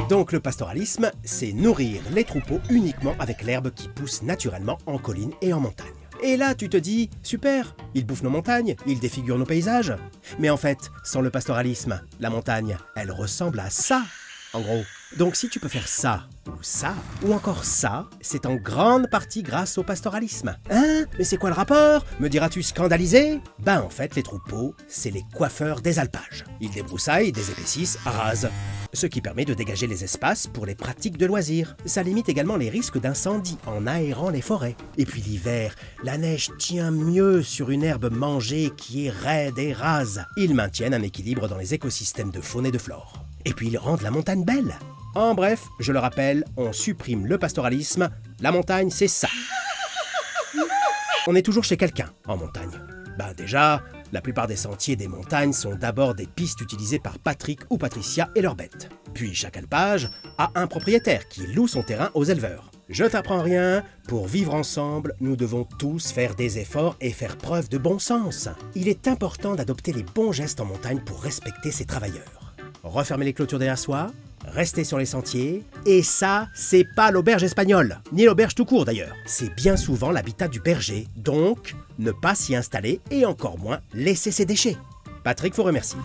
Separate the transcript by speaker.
Speaker 1: Donc le pastoralisme, c'est nourrir les troupeaux uniquement avec l'herbe qui pousse naturellement en colline et en montagne. Et là, tu te dis, super, ils bouffent nos montagnes, ils défigurent nos paysages. Mais en fait, sans le pastoralisme, la montagne, elle ressemble à ça, en gros. Donc si tu peux faire ça, ou encore ça, c'est en grande partie grâce au pastoralisme. Hein? Mais c'est quoi le rapport? Me diras-tu scandalisé? Ben en fait, les troupeaux, c'est les coiffeurs des alpages. Ils débroussaillent, désépaississent, rasent. Ce qui permet de dégager les espaces pour les pratiques de loisirs. Ça limite également les risques d'incendie en aérant les forêts. Et puis l'hiver, la neige tient mieux sur une herbe mangée qui est raide et rase. Ils maintiennent un équilibre dans les écosystèmes de faune et de flore. Et puis ils rendent la montagne belle. En bref, je le rappelle, on supprime le pastoralisme, la montagne c'est ça. On est toujours chez quelqu'un en montagne. Ben déjà, la plupart des sentiers des montagnes sont d'abord des pistes utilisées par Patrick ou Patricia et leurs bêtes. Puis chaque alpage a un propriétaire qui loue son terrain aux éleveurs. Je t'apprends rien, pour vivre ensemble, nous devons tous faire des efforts et faire preuve de bon sens. Il est important d'adopter les bons gestes en montagne pour respecter ses travailleurs. Refermer les clôtures derrière soi, rester sur les sentiers, et ça, c'est pas l'auberge espagnole, ni l'auberge tout court d'ailleurs. C'est bien souvent l'habitat du berger, donc ne pas s'y installer et encore moins laisser ses déchets. Patrick vous remercie.